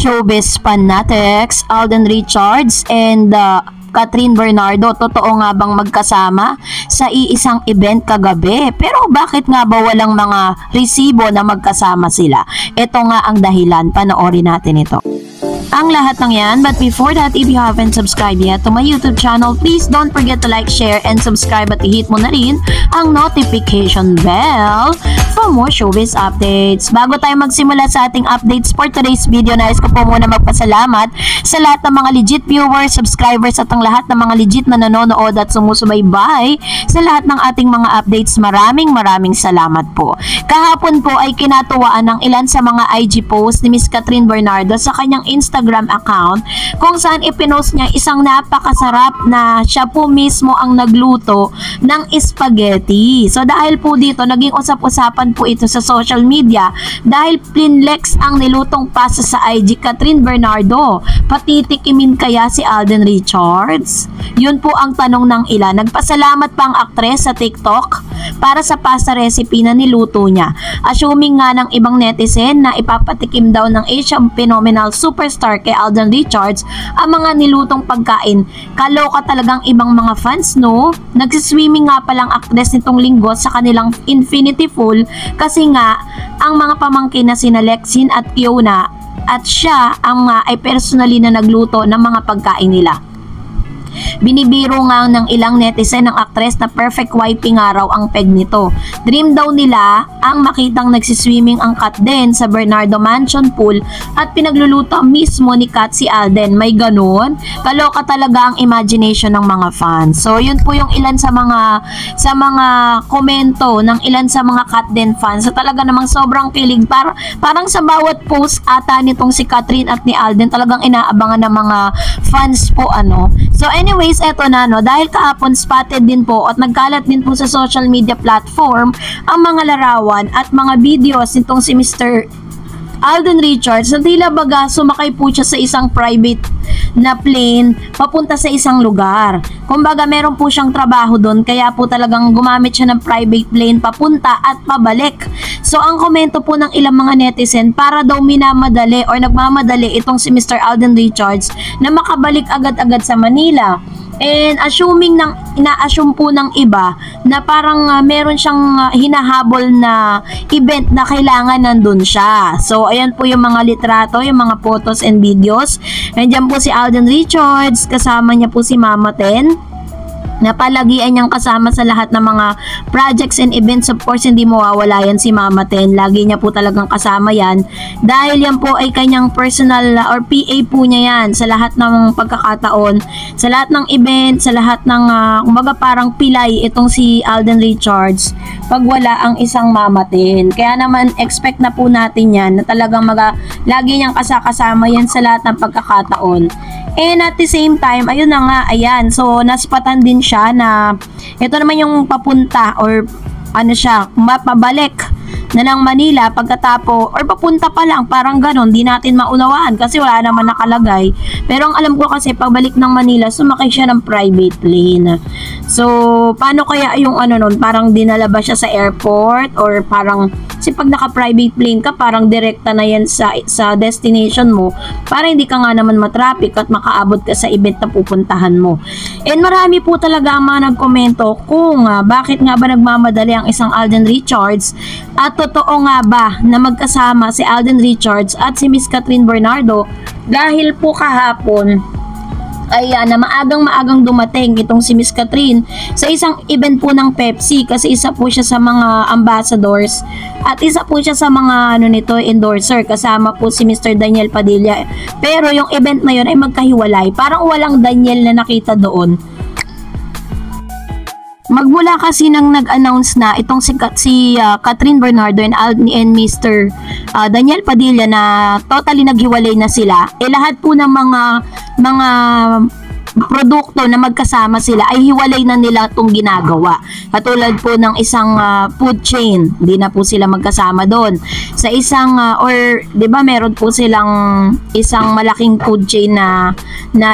showbiz fanatics, Alden Richards and Catherine Bernardo, totoo nga bang magkasama sa iisang event kagabi? Pero bakit nga ba walang mga resibo na magkasama sila? Ito nga ang dahilan, panoorin natin ito. Ang lahat ng yan, but before that, if you haven't subscribed yet to my YouTube channel, please don't forget to like, share, and subscribe at i-hit mo na rin ang notification bell for more showbiz updates. Bago tayo magsimula sa ating updates for today's video, nais ko po muna magpasalamat sa lahat ng mga legit viewers, subscribers at ang lahat ng mga legit na nanonood at sumusubaybay sa lahat ng ating mga updates. Maraming salamat po. Kahapon po ay kinatuwaan ng ilan sa mga IG posts ni Miss Catherine Bernardo sa kanyang Instagram account kung saan ipinost niya isang napakasarap na siya po mismo ang nagluto ng spaghetti. So dahil po dito naging usap-usapan po ito sa social media dahil plinlex ang nilutong pasta sa IG Catherine Bernardo. Patitikimin kaya si Alden Richards? Yun po ang tanong ng ilan. Nagpasalamat pa ang aktres sa TikTok para sa pasta recipe na niluto niya. Assuming nga ng ibang netizen na ipapatikim daw ng Asian phenomenal superstar kay Alden Richards ang mga nilutong pagkain. Kaloka talagang ibang mga fans, no? Nagsiswimming nga palang aktres nitong linggo sa kanilang infinity pool kasi nga ang mga pamangkin na sina Lexin at Kiona at siya ang ay personally na nagluto ng mga pagkain nila. Binibiro nga ng ilang netizen ng aktres na perfect wiping nga raw ang peg nito. Dream daw nila ang makitang nagsiswimming ang Kat din sa Bernardo Mansion Pool at pinagluluto mismo ni Kat si Alden. May ganun? Kaloka talaga ang imagination ng mga fans. So yun po yung ilan sa mga komento ng ilan sa mga Kat din fans. So talaga namang sobrang kilig. Parang sa bawat post ata nitong si Catherine at ni Alden talagang inaabangan ng mga fans po ano. So anyways, eto na no, dahil kahapon spotted din po at nagkalat din po sa social media platform ang mga larawan at mga videos nitong si Mr. Alden Richards na tila baga sumakay po siya sa isang private na plane papunta sa isang lugar. Kumbaga meron po siyang trabaho doon kaya po talagang gumamit siya ng private plane papunta at pabalik. So ang komento po ng ilang mga netizen para daw minamadali or nagmamadali itong si Mr. Alden Richards na makabalik agad-agad sa Manila. And ina-assume po ng iba na parang meron siyang hinahabol na event na kailangan nandun siya. So, ayan po yung mga litrato, yung mga photos and videos. Nandiyan po si Alden Richards, kasama niya po si Mama Ten, na palagian niyang kasama sa lahat ng mga projects and events. Of course, hindi mawawala yan si Mama Ten. Lagi niya po talagang kasama yan. Dahil yan po ay kanyang personal or PA po niya yan sa lahat ng pagkakataon, sa lahat ng event, sa lahat ng, kumbaga parang pilay itong si Alden Richards pag wala ang isang Mama Ten. Kaya naman, expect na po natin yan na talagang lagi niyang kasama yan sa lahat ng pagkakataon. And at the same time, ayun na nga, ayan. So, naspatan din siya na ito naman yung papunta or ano siya, mapabalik na ng Manila pagkatapo or papunta pa lang, parang ganon, di natin maunawaan kasi wala naman nakalagay. Pero ang alam ko kasi pagbalik ng Manila, sumakay siya ng private plane. So, paano kaya yung ano nun, parang dinala ba siya sa airport or parang, kasi pag naka-private plane ka, parang direkta na yan sa destination mo para hindi ka nga naman matraffic at makaabot ka sa event na pupuntahan mo. And marami po talaga ang mga nagkomento kung bakit nga ba nagmamadali ang isang Alden Richards at totoo nga ba na magkasama si Alden Richards at si Miss Catherine Bernardo dahil po kahapon ay na maagang dumating itong si Miss Catherine sa isang event po ng Pepsi kasi isa po siya sa mga ambassadors at isa po siya sa mga endorser, kasama po si Mr. Daniel Padilla. Pero yung event na yun ay magkahiwalay, parang walang Daniel na nakita doon. Magmula kasi nang nag-announce na itong si Catherine Bernardo and Mr. Daniel Padilla na totally naghiwalay na sila, lahat po ng mga produkto na magkasama sila ay hiwalay na nila itong ginagawa. Katulad po ng isang food chain, hindi na po sila magkasama doon. Sa isang, or di ba meron po silang isang malaking food chain na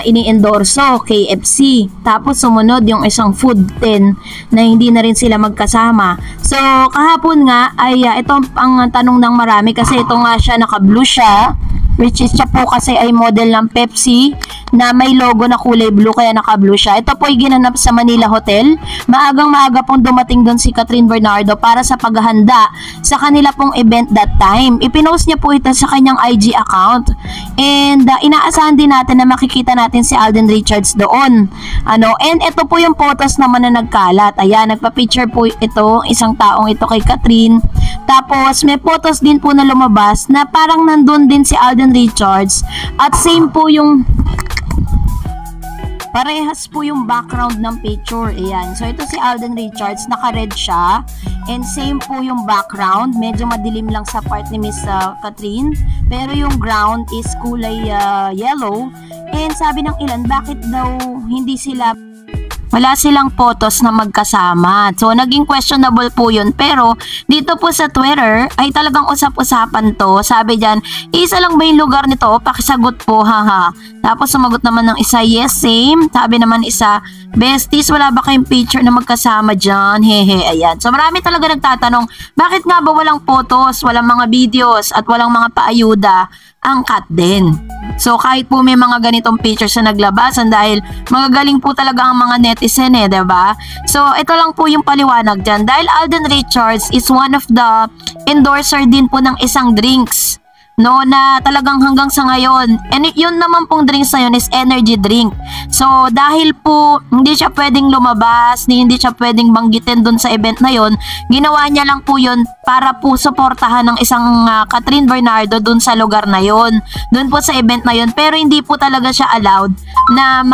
ini-endorso, KFC. Tapos sumunod yung isang food chain na hindi na rin sila magkasama. So kahapon nga ay ito ang tanong ng marami kasi ito nga siya, naka-blue siya. which is siya po kasi ay model ng Pepsi na may logo na kulay blue kaya naka-blue siya. Ito po ay ginanap sa Manila Hotel. Maagang-maaga pong dumating doon si Catherine Bernardo para sa paghahanda sa kanila pong event that time. Ipinost niya po ito sa kanyang IG account. And inaasahan din natin na makikita natin si Alden Richards doon. And ito po yung photos naman na nagkalat. Ayan, nagpa-picture po ito, isang taong ito kay Catherine. Tapos may photos din po na lumabas na parang nandun din si Alden Richards at same po yung parehas po yung background ng picture. Ayan. So, ito si Alden Richards. Naka-red siya. And same po yung background. Medyo madilim lang sa part ni Miss Catherine. Pero yung ground is kulay yellow. And sabi ng ilan, bakit daw hindi sila wala silang photos na magkasama. So, naging questionable po yun. Pero, dito po sa Twitter, ay talagang usap-usapan to. Sabi dyan, isa lang ba yung lugar nito? Pakisagot po, haha. Tapos, sumagot naman ng isa, yes, same. Sabi naman isa, besties, wala ba kayong picture na magkasama dyan? Hehe, ayan. So, marami talaga nagtatanong, bakit nga ba walang photos, walang mga videos, at walang mga paayuda ang Kat din? So, kahit po may mga ganitong pictures na naglabasan dahil magagaling po talaga ang mga netizen diba? So, ito lang po yung paliwanag dyan. Dahil Alden Richards is one of the endorser din po ng isang drinks. No, na talagang hanggang sa ngayon, and yun naman pong drinks na yun is energy drink. So, dahil po hindi siya pwedeng lumabas, hindi siya pwedeng banggitin dun sa event na yun, ginawa niya lang po yun para po suportahan ng isang Catherine Bernardo dun sa lugar na yun, dun po sa event na yun. Pero hindi po talaga siya allowed na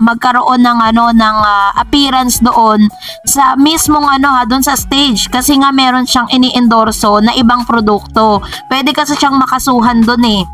magkaroon ng appearance doon sa mismong doon sa stage kasi nga meron siyang ini-endorso na ibang produkto. Pwede kasi siyang makasuhan doon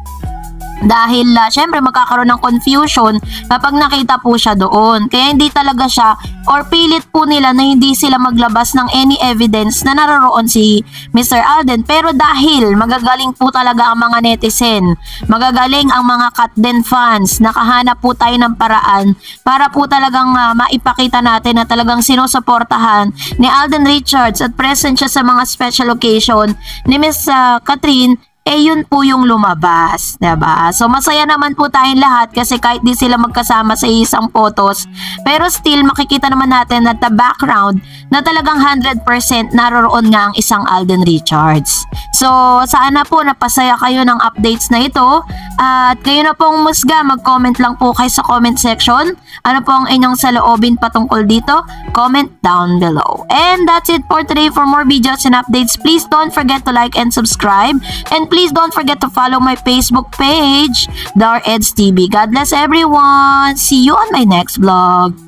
dahil syempre magkakaroon ng confusion kapag nakita po siya doon. Kaya hindi talaga siya or pilit po nila na hindi sila maglabas ng any evidence na naroroon si Mr. Alden. Pero dahil magagaling po talaga ang mga netizen, magagaling ang mga Katden fans, nakahanap po tayo ng paraan para po talagang maipakita natin na talagang sinusuportahan ni Alden Richards at present siya sa mga special occasion ni Miss Catherine. Yun po yung lumabas, diba? So, masaya naman po tayong lahat kasi kahit di sila magkasama sa isang photos, pero still makikita naman natin at the background na talagang 100% naroroon nga ang isang Alden Richards. So, sana po napasaya kayo ng updates na ito at kayo na pong musga, mag-comment lang po kayo sa comment section. Ano po ang inyong saloobin patungkol dito? Comment down below. And that's it for today. For more videos and updates, please don't forget to like and subscribe. And please don't forget to follow my Facebook page, Dar Eds TV. God bless everyone. See you on my next vlog.